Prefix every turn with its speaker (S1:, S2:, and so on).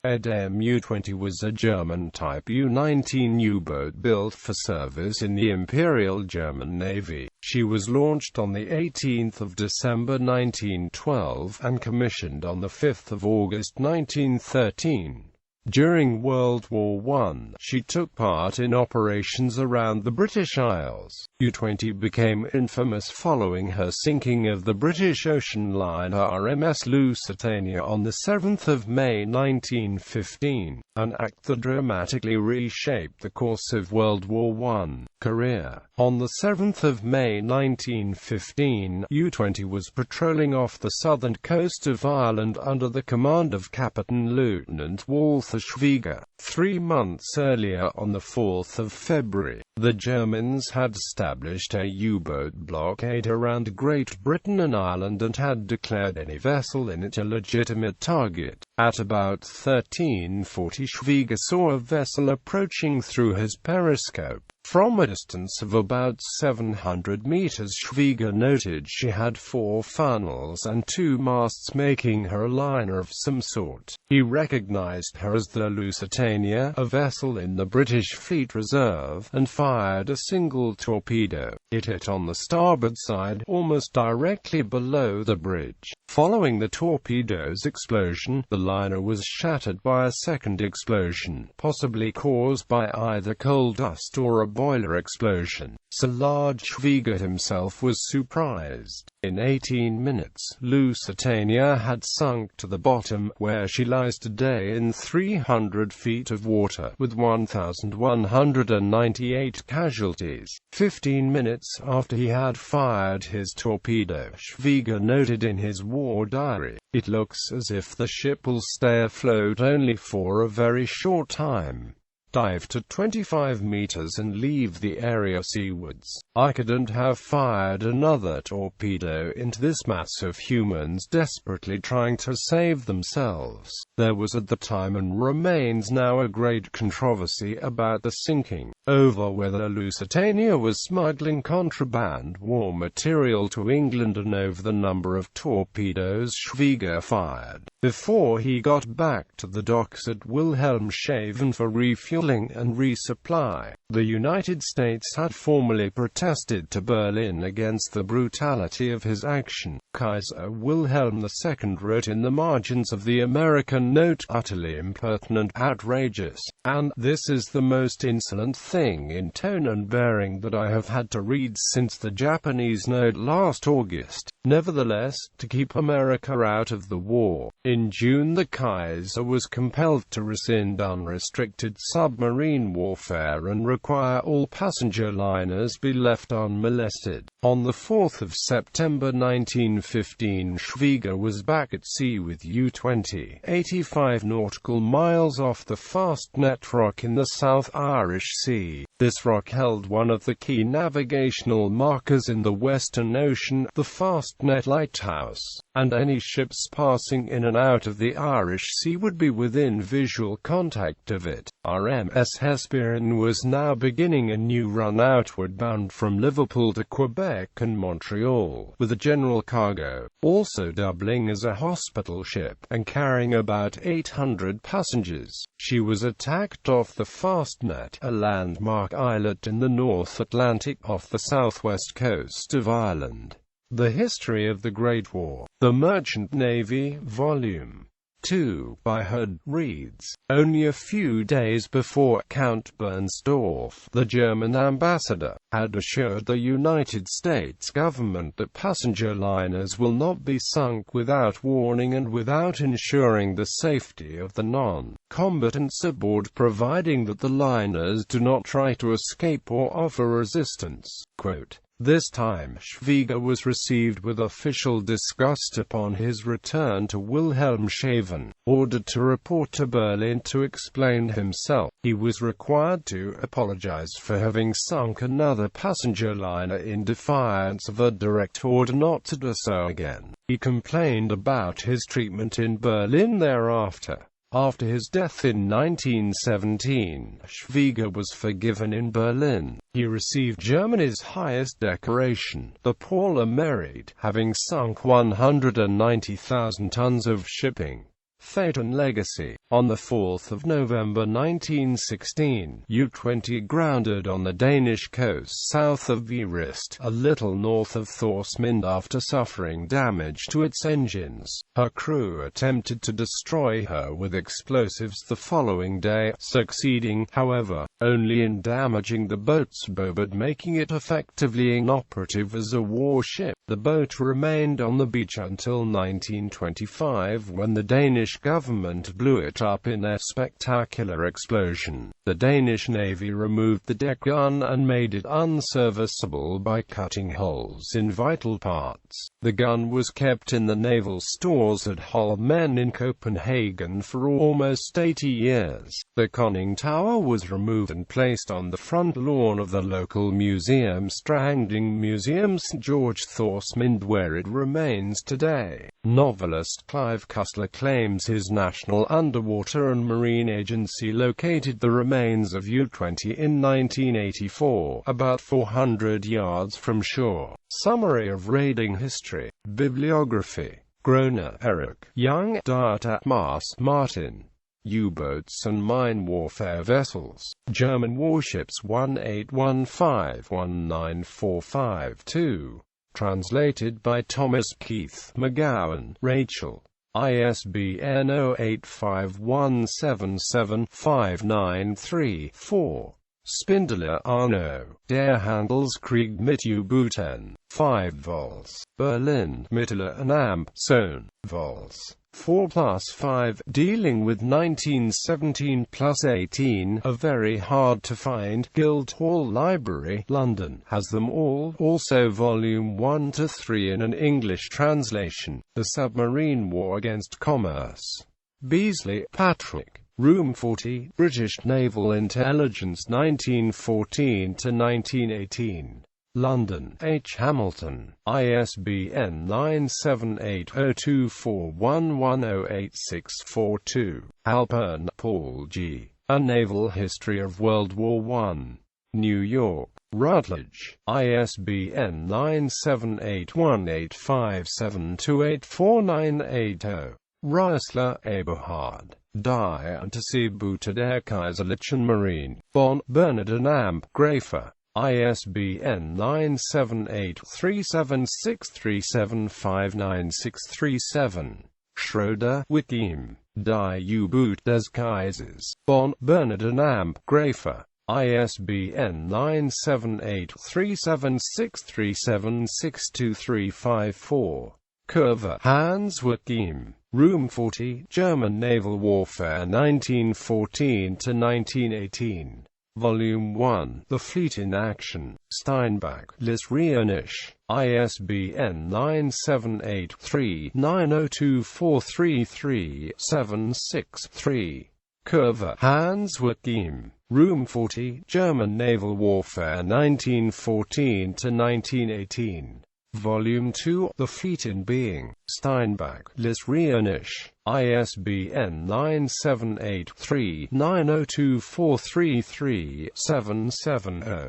S1: RMS-U-20 was a German Type U-19 U-boat built for service in the Imperial German Navy. She was launched on 18 December 1912 and commissioned on 5 August 1913. During World War I, she took part in operations around the British Isles. U-20 became infamous following her sinking of the British ocean liner RMS Lusitania on 7 May 1915, an act that dramatically reshaped the course of World War I. Career. On 7 May 1915, U-20 was patrolling off the southern coast of Ireland under the command of Captain Lieutenant Walter Schwieger. 3 months earlier, on 4 February, the Germans had established a U-boat blockade around Great Britain and Ireland and had declared any vessel in it a legitimate target. At about 1340, Schwieger saw a vessel approaching through his periscope. From a distance of about 700 meters, Schwieger noted she had 4 funnels and 2 masts, making her a liner of some sort. He recognized her as the Lusitania, a vessel in the British Fleet Reserve, and fired a single torpedo. It hit on the starboard side, almost directly below the bridge. Following the torpedo's explosion, the liner was shattered by a second explosion, possibly caused by either coal dust or a boiler explosion. So large Schwieger himself was surprised. In 18 minutes, Lusitania had sunk to the bottom, where she lies today in 300 feet of water, with 1,198 casualties. 15 minutes after he had fired his torpedo, Schwieger noted in his war diary, "It looks as if the ship will stay afloat only for a very short time. Dive to 25 meters and leave the area seawards. I couldn't have fired another torpedo into this mass of humans desperately trying to save themselves." There was at the time and remains now a great controversy about the sinking, over whether Lusitania was smuggling contraband war material to England and over the number of torpedoes Schwieger fired before he got back to the docks at Wilhelmshaven for refueling and resupply. The United States had formally protested to Berlin against the brutality of his action. Kaiser Wilhelm II wrote in the margins of the American note, "Utterly impertinent, outrageous, and this is the most insolent thing in tone and bearing that I have had to read since the Japanese note last August." Nevertheless, to keep America out of the war, in June the Kaiser was compelled to rescind unrestricted submarine warfare and require all passenger liners be left unmolested. On 4 September 1915, Schwieger was back at sea with U-20, 85 nautical miles off the Fastnet Rock in the South Irish Sea. This rock held one of the key navigational markers in the Western Ocean, the Fastnet Lighthouse, and any ships passing in and out of the Irish Sea would be within visual contact of it. RMS Hesperien was now beginning a new run outward bound from Liverpool to Quebec and Montreal, with a general cargo, also doubling as a hospital ship, and carrying about 800 passengers. She was attacked off the Fastnet, a landmark islet in the North Atlantic off the southwest coast of Ireland. The History of the Great War. The Merchant Navy, Volume 2, by Hood, reads, "Only a few days before, Count Bernstorff, the German ambassador, had assured the United States government that passenger liners will not be sunk without warning and without ensuring the safety of the non-combatants aboard, providing that the liners do not try to escape or offer resistance." Quote, This time Schwieger was received with official disgust upon his return to Wilhelmshaven. Ordered to report to Berlin to explain himself, he was required to apologize for having sunk another passenger liner in defiance of a direct order not to do so again. He complained about his treatment in Berlin thereafter. After his death in 1917, Schwieger was forgiven in Berlin. He received Germany's highest decoration, the Paula Merit, having sunk 190,000 tons of shipping. Fate and legacy. On 4 November 1916, U-20 grounded on the Danish coast south of Virist, a little north of Thorsminde after suffering damage to its engines. Her crew attempted to destroy her with explosives the following day, succeeding, however, only in damaging the boat's bow but making it effectively inoperative as a warship. The boat remained on the beach until 1925 when the Danish government blew it up in a spectacular explosion. The Danish Navy removed the deck gun and made it unserviceable by cutting holes in vital parts. The gun was kept in the naval stores at Holmen in Copenhagen for almost 80 years. The conning tower was removed and placed on the front lawn of the local museum, Stranding Museum St. George, Thorsminde, where it remains today. Novelist Clive Cussler claims his National Underwater and Marine Agency located the remains of U-20 in 1984, about 400 yards from shore. Summary of raiding history. Bibliography. Groner, Eric. Young, Diet at Mast, Martin. U-boats and mine warfare vessels. German warships 1815-1945-2. Translated by Thomas Keith. McGowan, Rachel. ISBN 0851775934. Spindler, Arno. Der Handelskrieg mit U-Booten. 5 vols. Berlin, Mittler and Amp. Sohn. Vols. 4+5, dealing with 1917+18, a very hard-to-find, Guildhall Library, London, has them all, also Volume 1-3 in an English translation. The Submarine War Against Commerce. Beasley, Patrick. Room 40, British Naval Intelligence 1914-1918. London, H. Hamilton, ISBN 978-0241108642. Halpern, Paul G. A Naval History of World War I. New York, Routledge, ISBN 9781857284980. Roessler, Eberhard. Die Unterseeboote der Kaiserlichen Marine. Bonn, Bernard and Amp. Grafer. ISBN 978-376375967. Schroeder, Wickham. Die U-Boot des Kaisers. Bonn, Bernard and Amp. Grafer. ISBN 978-37637623554. Curver, Hans Wickham. Room 40, German Naval Warfare 1914-1918. Volume 1, The Fleet in Action. Steinbach, Lis Rionisch. ISBN 978-390243376-3. Curver, Hans Wickham. Room 40, German Naval Warfare 1914-1918. Volume 2, The Fleet in Being. Steinbach, Lis Rionisch. ISBN 978-390243377-70.